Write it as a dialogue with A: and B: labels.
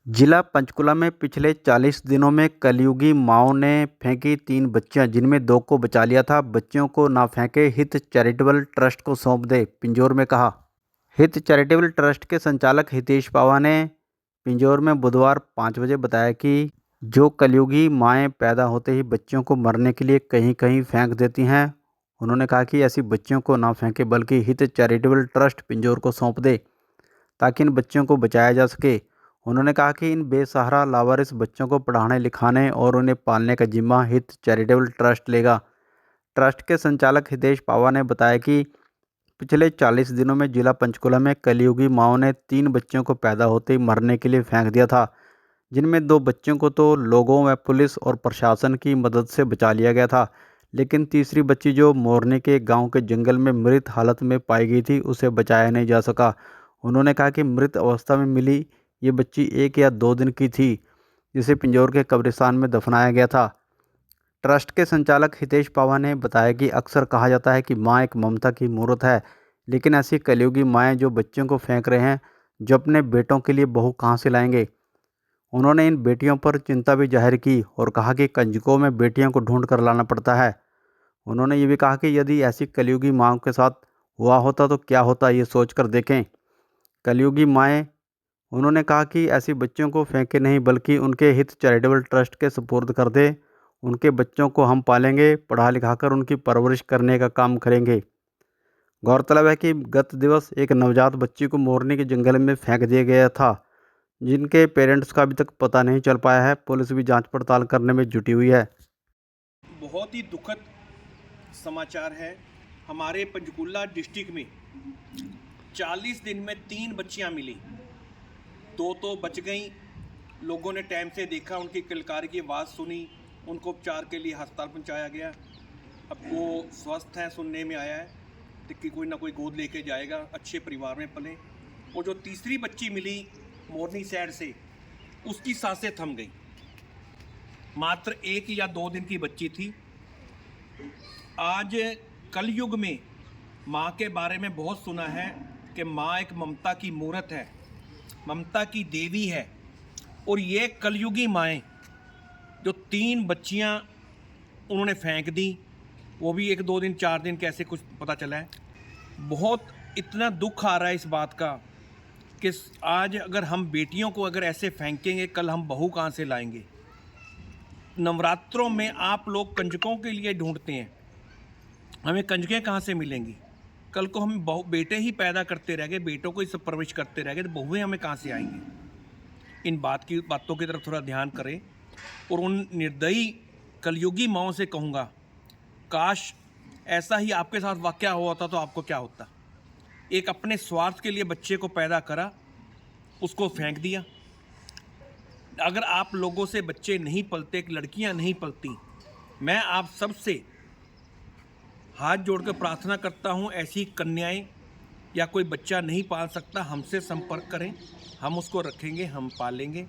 A: जिला पंचकुला में पिछले 40 दिनों में कलयुगी मांओं ने फेंकी 3 बच्चियां, जिनमें 2 को बचा लिया था। बच्चियों को ना फेंके, हित चैरिटेबल ट्रस्ट को सौंप दे, पिंजौर में कहा। हित चैरिटेबल ट्रस्ट के संचालक हितेश पावा ने पिंजौर में बुधवार 5 बजे बताया कि जो कलयुगी माएँ पैदा होते ही बच्चियों को मरने के लिए कहीं कहीं फेंक देती हैं। उन्होंने कहा कि ऐसी बच्चियों को ना फेंके, बल्कि हित चैरिटेबल ट्रस्ट पिंजौर को सौंप दे ताकि इन बच्चियों को बचाया जा सके। उन्होंने कहा कि इन बेसहारा लावारिस बच्चों को पढ़ाने लिखाने और उन्हें पालने का जिम्मा हित चैरिटेबल ट्रस्ट लेगा। ट्रस्ट के संचालक हितेश पावा ने बताया कि पिछले 40 दिनों में जिला पंचकुला में कलयुगी माओं ने 3 बच्चियों को पैदा होते ही मरने के लिए फेंक दिया था, जिनमें 2 बच्चियों को तो लोगों व पुलिस और प्रशासन की मदद से बचा लिया गया था, लेकिन तीसरी बच्ची जो मोरनी के गांव के जंगल में मृत हालत में पाई गई थी, उसे बचाया नहीं जा सका। उन्होंने कहा कि मृत अवस्था में मिली ये बच्ची 1 या 2 दिन की थी, जिसे पिंजौर के कब्रिस्तान में दफनाया गया था। ट्रस्ट के संचालक हितेश पावा ने बताया कि अक्सर कहा जाता है कि माँ एक ममता की मूर्त है, लेकिन ऐसी कलयुगी माएँ जो बच्चों को फेंक रहे हैं, जो अपने बेटों के लिए बहू कहाँ से लाएंगे। उन्होंने इन बेटियों पर चिंता भी जाहिर की और कहा कि कंजकों में बेटियों को ढूंढ कर लाना पड़ता है। उन्होंने ये भी कहा कि यदि ऐसी कलयुगी माँ के साथ हुआ होता तो क्या होता, ये सोच कर देखें। कलयुगी माएँ उन्होंने कहा कि ऐसी बच्चियों को फेंके नहीं, बल्कि उनके हित चैरिटेबल ट्रस्ट के सुपुर्द कर दे। उनके बच्चों को हम पालेंगे, पढ़ा लिखाकर उनकी परवरिश करने का काम करेंगे। गौरतलब है कि गत दिवस एक नवजात बच्ची को मोरनी के जंगल में फेंक दिया गया था, जिनके पेरेंट्स का अभी तक पता नहीं चल पाया है। पुलिस भी जांच पड़ताल करने में जुटी हुई है।
B: बहुत ही दुखद समाचार है। हमारे पंचकुला डिस्ट्रिक्ट में 40 दिन में 3 बच्चियां मिली, 2 तो बच गईं। लोगों ने टाइम से देखा, उनकी किलकारी की आवाज़ सुनी, उनको उपचार के लिए अस्पताल पहुंचाया गया। अब वो स्वस्थ हैं, सुनने में आया है कि कोई ना कोई गोद लेके जाएगा, अच्छे परिवार में पले। और जो तीसरी बच्ची मिली मोरनी साइड से, उसकी सांसें थम गई। मात्र 1 या 2 दिन की बच्ची थी। आज कलयुग में माँ के बारे में बहुत सुना है कि माँ एक ममता की मूर्त है, ममता की देवी है। और ये कलयुगी माएँ जो 3 बच्चियाँ उन्होंने फेंक दी, वो भी 1-2 दिन 4 दिन कैसे कुछ पता चला है। बहुत इतना दुख आ रहा है इस बात का कि आज अगर हम बेटियों को अगर ऐसे फेंकेंगे, कल हम बहू कहाँ से लाएंगे। नवरात्रों में आप लोग कंजकों के लिए ढूंढते हैं, हमें कंजकें कहाँ से मिलेंगी। कल को हम बेटे ही पैदा करते रह गए, बेटों को ही सब परवरिश करते रह गए, तो बहुएं हमें कहाँ से आएंगी। इन बातों की तरफ थोड़ा ध्यान करें। और उन निर्दयी कलयुगी माओं से कहूँगा, काश ऐसा ही आपके साथ वाक़या हुआ होता तो आपको क्या होता। एक अपने स्वार्थ के लिए बच्चे को पैदा करा, उसको फेंक दिया। अगर आप लोगों से बच्चे नहीं पलते, लड़कियां नहीं पलती, मैं आप सबसे हाथ जोड़कर प्रार्थना करता हूं, ऐसी कन्याएं या कोई बच्चा नहीं पाल सकता, हमसे संपर्क करें, हम उसको रखेंगे, हम पालेंगे।